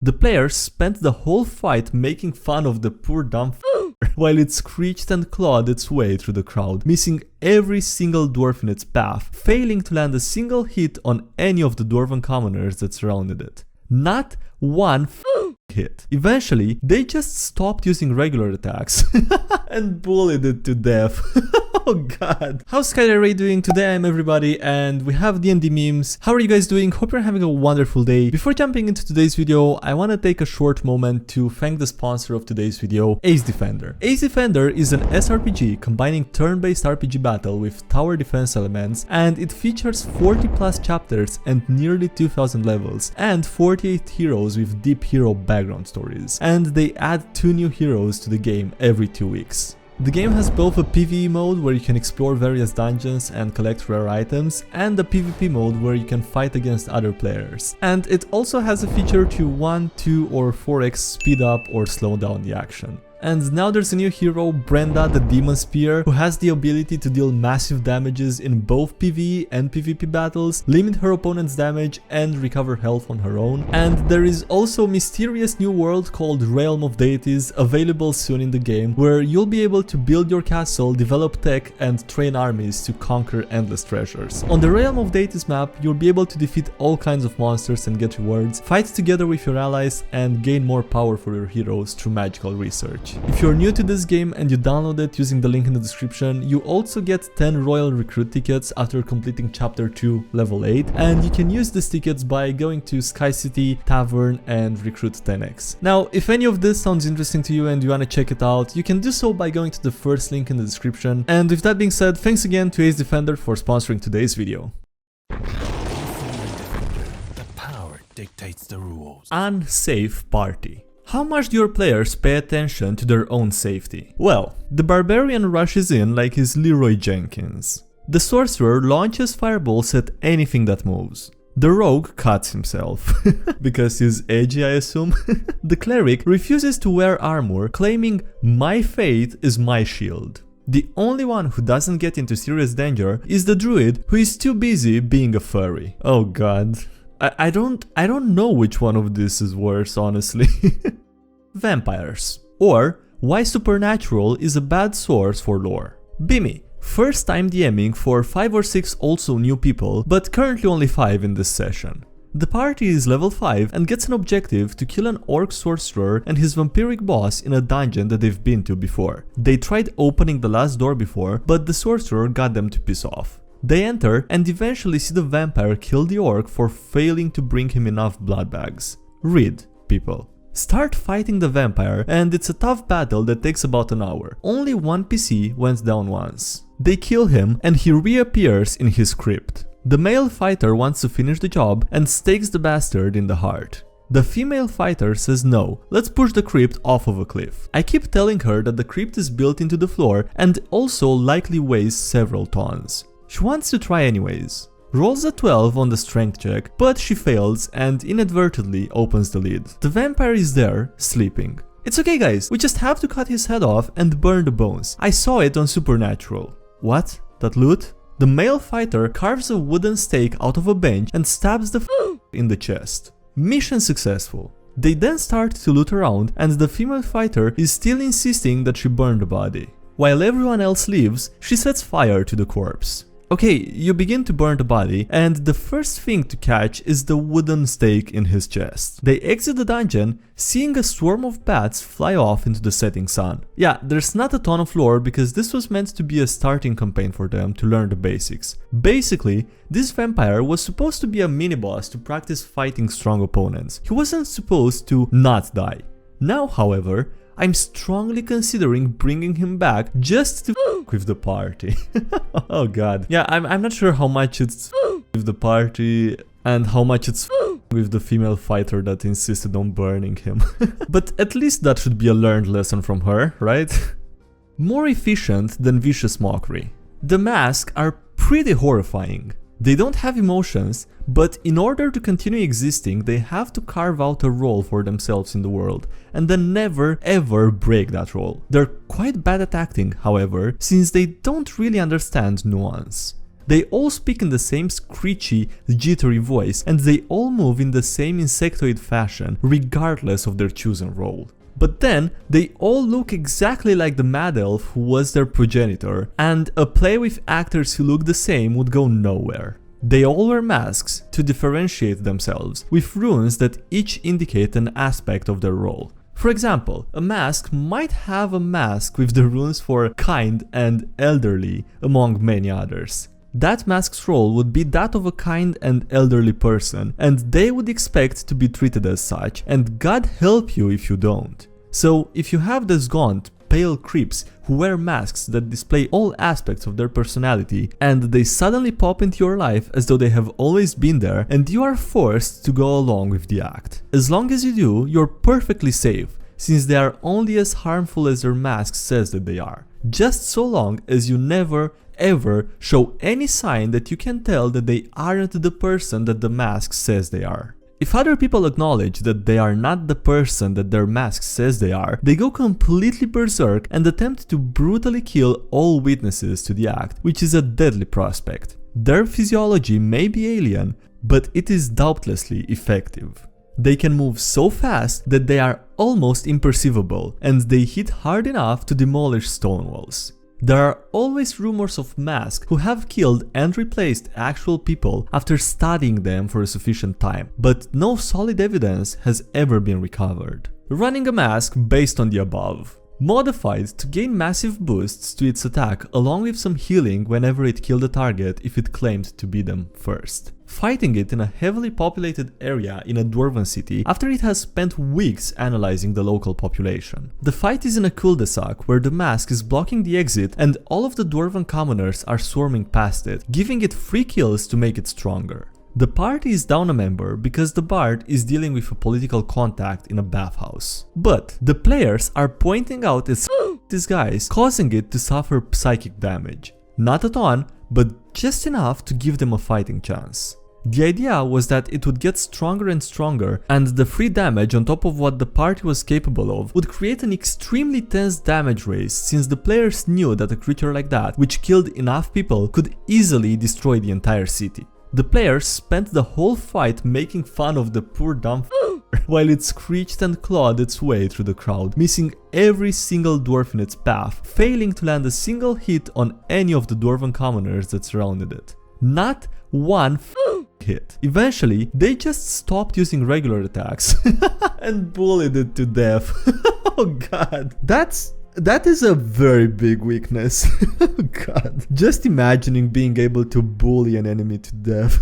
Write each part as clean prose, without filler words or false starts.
The players spent the whole fight making fun of the poor dumb while it screeched and clawed its way through the crowd, missing every single dwarf in its path, failing to land a single hit on any of the dwarven commoners that surrounded it. Not one hit. Eventually, they just stopped using regular attacks and bullied it to death. Oh god. How's SkyDieRay doing? Today I'm everybody and we have D&D memes. How are you guys doing? Hope you're having a wonderful day. Before jumping into today's video, I want to take a short moment to thank the sponsor of today's video, Ace Defender. Ace Defender is an SRPG combining turn-based RPG battle with tower defense elements, and it features 40 plus chapters and nearly 2000 levels and 48 heroes with deep hero background stories. And they add 2 new heroes to the game every 2 weeks. The game has both a PvE mode where you can explore various dungeons and collect rare items, and a PvP mode where you can fight against other players. And it also has a feature to 1, 2 or 4x speed up or slow down the action. And now there's a new hero, Brenda the Demon Spear, who has the ability to deal massive damages in both PvE and PvP battles, limit her opponent's damage and recover health on her own. And there is also a mysterious new world called Realm of Deities available soon in the game, where you'll be able to build your castle, develop tech and train armies to conquer endless treasures. On the Realm of Deities map, you'll be able to defeat all kinds of monsters and get rewards, fight together with your allies and gain more power for your heroes through magical research. If you're new to this game and you download it using the link in the description, you also get 10 Royal Recruit tickets after completing Chapter 2 Level 8, and you can use these tickets by going to Sky City, Tavern and Recruit 10x. Now, if any of this sounds interesting to you and you want to check it out, you can do so by going to the first link in the description. And with that being said, thanks again to Ace Defender for sponsoring today's video. The power dictates the rules. Unsafe party. How much do your players pay attention to their own safety? Well, the barbarian rushes in like he's Leroy Jenkins. The sorcerer launches fireballs at anything that moves. The rogue cuts himself, because he's edgy, I assume. The cleric refuses to wear armor, claiming "my faith is my shield." The only one who doesn't get into serious danger is the druid, who is too busy being a furry. Oh god. I don't know which one of this is worse, honestly. Vampires. Or why supernatural is a bad source for lore. Bimmy. First time DMing for 5 or 6 also new people, but currently only 5 in this session. The party is level 5 and gets an objective to kill an orc sorcerer and his vampiric boss in a dungeon that they've been to before. They tried opening the last door before, but the sorcerer got them to piss off. They enter and eventually see the vampire kill the orc for failing to bring him enough blood bags. Read, people. Start fighting the vampire and it's a tough battle that takes about an hour. Only one PC went down once. They kill him and he reappears in his crypt. The male fighter wants to finish the job and stakes the bastard in the heart. The female fighter says no, let's push the crypt off of a cliff. I keep telling her that the crypt is built into the floor and also likely weighs several tons. She wants to try anyways. Rolls a 12 on the strength check, but she fails and inadvertently opens the lid. The vampire is there, sleeping. It's okay guys, we just have to cut his head off and burn the bones. I saw it on Supernatural. What? That loot? The male fighter carves a wooden stake out of a bench and stabs the in the chest. Mission successful. They then start to loot around and the female fighter is still insisting that she burn the body. While everyone else leaves, she sets fire to the corpse. Okay, you begin to burn the body, and the first thing to catch is the wooden stake in his chest. They exit the dungeon, seeing a swarm of bats fly off into the setting sun. Yeah, there's not a ton of lore because this was meant to be a starting campaign for them to learn the basics. Basically, this vampire was supposed to be a mini-boss to practice fighting strong opponents. He wasn't supposed to not die. Now, however, I'm strongly considering bringing him back just to with the party. Oh god. Yeah, I'm not sure how much it's with the party and how much it's with the female fighter that insisted on burning him. But at least that should be a learned lesson from her, right? More efficient than vicious mockery. The masks are pretty horrifying. They don't have emotions, but in order to continue existing, they have to carve out a role for themselves in the world, and then never ever break that role. They're quite bad at acting, however, since they don't really understand nuance. They all speak in the same screechy, jittery voice, and they all move in the same insectoid fashion, regardless of their chosen role. But then, they all look exactly like the Mad Elf who was their progenitor, and a play with actors who look the same would go nowhere. They all wear masks to differentiate themselves, with runes that each indicate an aspect of their role. For example, a mask might have a mask with the runes for kind and elderly, among many others. That mask's role would be that of a kind and elderly person, and they would expect to be treated as such, and God help you if you don't. So, if you have these gaunt, pale creeps who wear masks that display all aspects of their personality, and they suddenly pop into your life as though they have always been there, and you are forced to go along with the act. As long as you do, you're perfectly safe, since they are only as harmful as their mask says that they are. Just so long as you never, ever show any sign that you can tell that they aren't the person that the mask says they are. If other people acknowledge that they are not the person that their mask says they are, they go completely berserk and attempt to brutally kill all witnesses to the act, which is a deadly prospect. Their physiology may be alien, but it is doubtlessly effective. They can move so fast that they are almost imperceivable, and they hit hard enough to demolish stone walls. There are always rumors of masks who have killed and replaced actual people after studying them for a sufficient time, but no solid evidence has ever been recovered. Running a mask based on the above. Modified to gain massive boosts to its attack along with some healing whenever it killed a target if it claimed to be them first. Fighting it in a heavily populated area in a dwarven city after it has spent weeks analyzing the local population. The fight is in a cul-de-sac where the mask is blocking the exit and all of the dwarven commoners are swarming past it, giving it free kills to make it stronger. The party is down a member because the bard is dealing with a political contact in a bathhouse. But the players are pointing out its disguise, causing it to suffer psychic damage. Not a ton, but just enough to give them a fighting chance. The idea was that it would get stronger and stronger, and the free damage on top of what the party was capable of would create an extremely tense damage race, since the players knew that a creature like that, which killed enough people, could easily destroy the entire city. The players spent the whole fight making fun of the poor dumb while it screeched and clawed its way through the crowd, missing every single dwarf in its path, failing to land a single hit on any of the dwarven commoners that surrounded it. Not one hit. Eventually, they just stopped using regular attacks and bullied it to death. Oh god. That is a very big weakness. God. Just imagining being able to bully an enemy to death.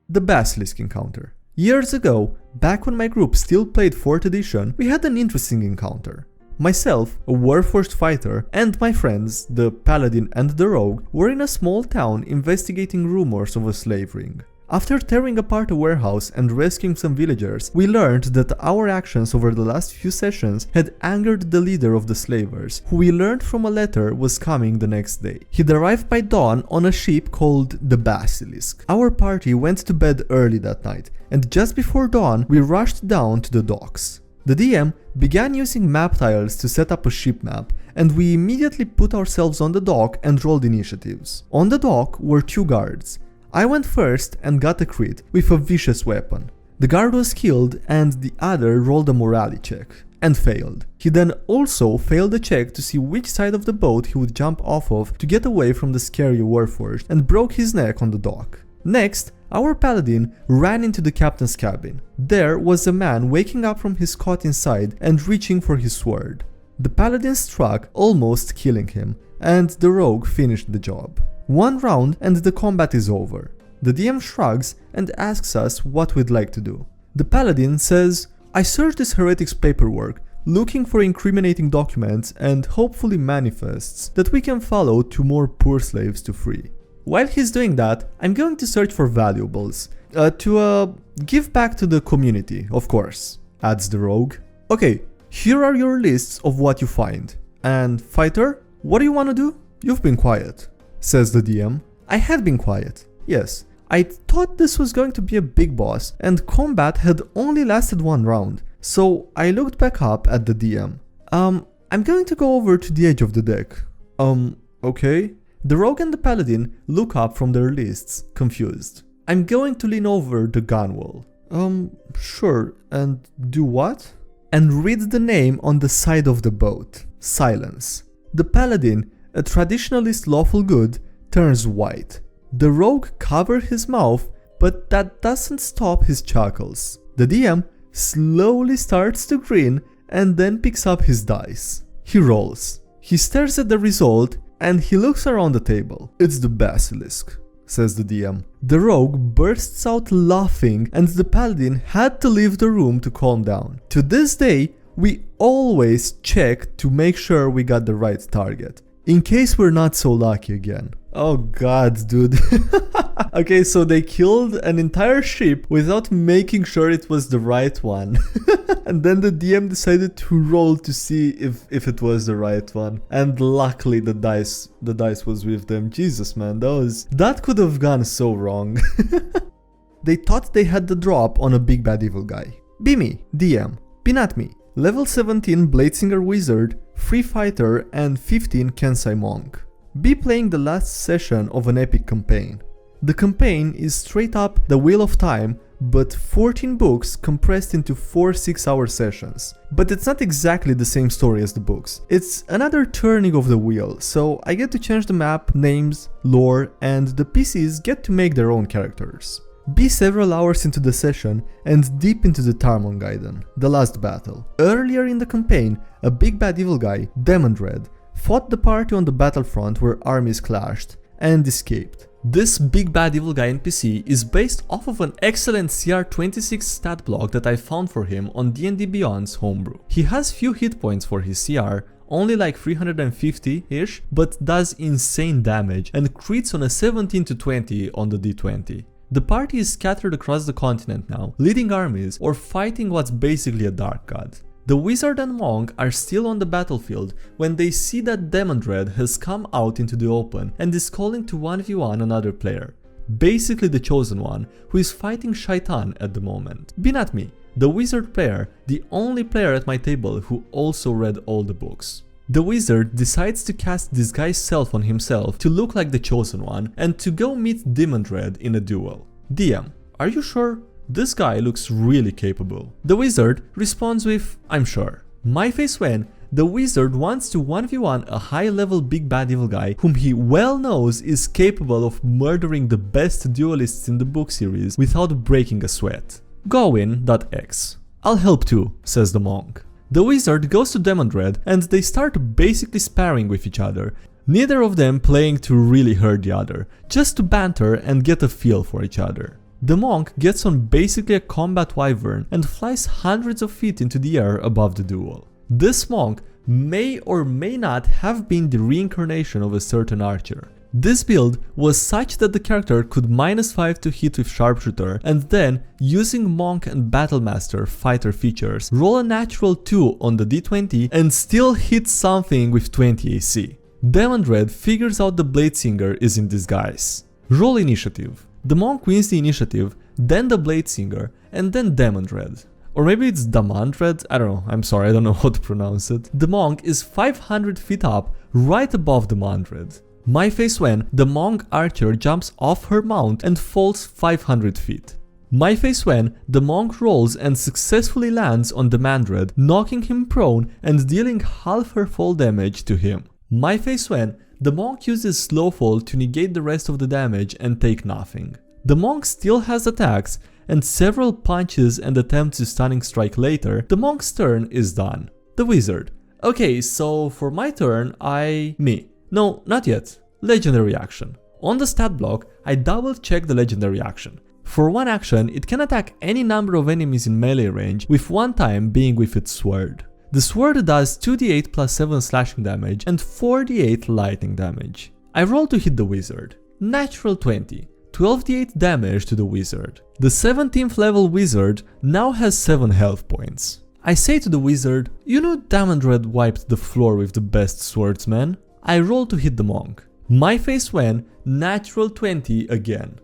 The Basilisk encounter. Years ago, back when my group still played 4th edition, we had an interesting encounter. Myself, a warforged fighter, and my friends, the paladin and the rogue, were in a small town investigating rumors of a slave ring. After tearing apart a warehouse and rescuing some villagers, we learned that our actions over the last few sessions had angered the leader of the slavers, who we learned from a letter was coming the next day. He'd arrived by dawn on a ship called the Basilisk. Our party went to bed early that night, and just before dawn we rushed down to the docks. The DM began using map tiles to set up a ship map, and we immediately put ourselves on the dock and rolled initiatives. On the dock were 2 guards. I went first and got a crit with a vicious weapon. The guard was killed and the other rolled a morale check and failed. He then also failed a check to see which side of the boat he would jump off of to get away from the scary warforged and broke his neck on the dock. Next, our paladin ran into the captain's cabin. There was a man waking up from his cot inside and reaching for his sword. The paladin struck, almost killing him, and the rogue finished the job. 1 round and the combat is over. The DM shrugs and asks us what we'd like to do. The paladin says, "I searched this heretic's paperwork, looking for incriminating documents and hopefully manifests that we can follow to more poor slaves to free. While he's doing that, I'm going to search for valuables, to give back to the community, of course," adds the rogue. "Okay, here are your lists of what you find. And fighter, what do you want to do? You've been quiet," says the DM. I had been quiet, yes. I thought this was going to be a big boss, and combat had only lasted 1 round, so I looked back up at the DM. I'm going to go over to the edge of the deck." Okay." The rogue and the paladin look up from their lists, confused. I'm going to lean over the gun wall. Sure, and do what? And read the name on the side of the boat. Silence. The paladin, a traditionalist lawful good, turns white. The rogue covers his mouth, but that doesn't stop his chuckles. The DM slowly starts to grin and then picks up his dice. He rolls. He stares at the result and he looks around the table. It's the Basilisk, says the DM. The rogue bursts out laughing and the paladin had to leave the room to calm down. To this day, we always check to make sure we got the right target, in case we're not so lucky again. Oh god, dude. Okay, so they killed an entire ship without making sure it was the right one. And then the DM decided to roll to see if it was the right one. And luckily the dice was with them. Jesus, man, that could have gone so wrong. They thought they had the drop on a big bad evil guy. Be me, DM. Be not me. Level 17 Bladesinger Wizard, Free Fighter and 15 Kensai Monk. Be playing the last session of an epic campaign. The campaign is straight up the Wheel of Time, but 14 books compressed into 4 6-hour sessions. But it's not exactly the same story as the books. It's another turning of the wheel, so I get to change the map, names, lore, and the PCs get to make their own characters. Be several hours into the session and deep into the Tarmongaiden, the last battle. Earlier in the campaign, a big bad evil guy, Demon Dread, fought the party on the battlefront where armies clashed, and escaped. This big bad evil guy NPC is based off of an excellent CR26 stat block that I found for him on D&D Beyond's homebrew. He has few hit points for his CR, only like 350-ish, but does insane damage and crits on a 17 to 20 on the D20. The party is scattered across the continent now, leading armies or fighting what's basically a dark god. The wizard and monk are still on the battlefield when they see that Demon Dread has come out into the open and is calling to 1v1 another player. Basically the chosen one, who is fighting Shaitan at the moment. Be not me, the wizard player, the only player at my table who also read all the books. The wizard decides to cast Disguise Self on himself to look like the chosen one and to go meet Demon Dread in a duel. DM, are you sure? This guy looks really capable. The wizard responds with, I'm sure. My face when the wizard wants to 1v1 a high level big bad evil guy whom he well knows is capable of murdering the best duelists in the book series without breaking a sweat. Gowin.x. I'll help too, says the monk. The wizard goes to Demon Dread and they start basically sparring with each other, neither of them playing to really hurt the other, just to banter and get a feel for each other. The monk gets on basically a combat wyvern and flies hundreds of feet into the air above the duel. This monk may or may not have been the reincarnation of a certain archer. This build was such that the character could -5 to hit with sharpshooter and then, using monk and battlemaster fighter features, roll a natural 2 on the d20 and still hit something with 20 AC. Demon Dread figures out the Bladesinger is in disguise. Roll initiative. The monk wins the initiative, then the Bladesinger, and then Demon Dread. Or maybe it's Damandred, I don't know, I'm sorry, I don't know how to pronounce it. The monk is 500 feet up, right above the Mandred. My face when the monk archer jumps off her mount and falls 500 feet. My face when the monk rolls and successfully lands on the Mandred, knocking him prone and dealing half her fall damage to him. My face when the monk uses slow fall to negate the rest of the damage and take nothing. The monk still has attacks, and several punches and attempts to stunning strike later, the monk's turn is done. The wizard. Okay, so for my turn, me. No, not yet. Legendary action. On the stat block, I double check the legendary action. For one action, it can attack any number of enemies in melee range, with one time being with its sword. The sword does 2d8 plus 7 slashing damage and 4d8 lightning damage. I roll to hit the wizard. Natural 20. 12d8 damage to the wizard. The 17th level wizard now has 7 health points. I say to the wizard, you know Demon Dread wiped the floor with the best swordsman? I roll to hit the monk. My face when, natural 20 again.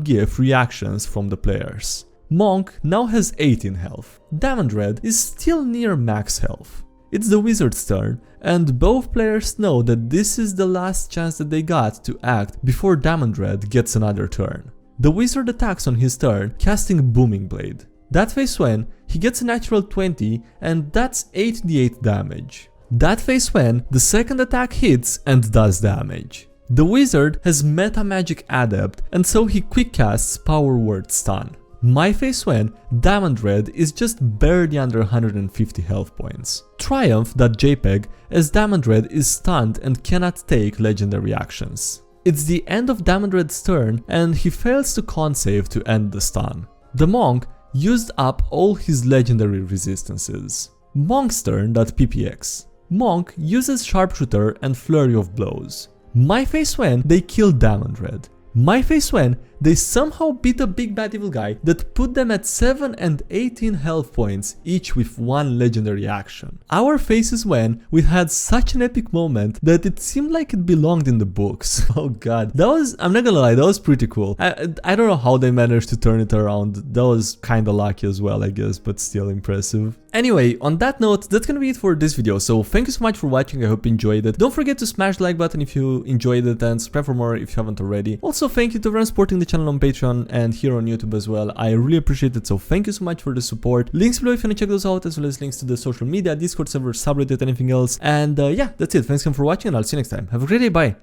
.gif reactions from the players. Monk now has 18 health. Demon Dread is still near max health. It's the wizard's turn, and both players know that this is the last chance that they got to act before Diamond Red gets another turn. The wizard attacks on his turn, casting Booming Blade. That phase when, he gets a natural 20, and that's 8d8 damage. That phase when, the second attack hits and does damage. The wizard has Meta Magic Adept, and so he quick casts Power Word Stun. My phase when, Diamond Red is just barely under 150 health points. Triumph.jpg, as Diamond Red is stunned and cannot take legendary actions. It's the end of Diamond Red's turn, and he fails to con save to end the stun. The Monk used up all his legendary resistances. Monk's turn.ppx. Monk uses Sharpshooter and Flurry of Blows. My phase when, they kill Diamond Red. My phase when, they somehow beat a big bad evil guy that put them at 7 and 18 health points, each with one legendary action. Our phase is when we had such an epic moment that it seemed like it belonged in the books. Oh god, that was, I'm not gonna lie, that was pretty cool. I don't know how they managed to turn it around. That was kinda lucky as well, I guess, but still impressive. Anyway, on that note, that's gonna be it for this video, so thank you so much for watching, I hope you enjoyed it. Don't forget to smash the like button if you enjoyed it, and subscribe for more if you haven't already. Also, thank you to everyone supporting the channel on Patreon and here on YouTube as well. I really appreciate it, so thank you so much for the support. Links below if you want to check those out, as well as links to the social media, Discord server, subreddit, anything else. And yeah, that's it. Thanks again for watching, and I'll see you next time. Have a great day, bye!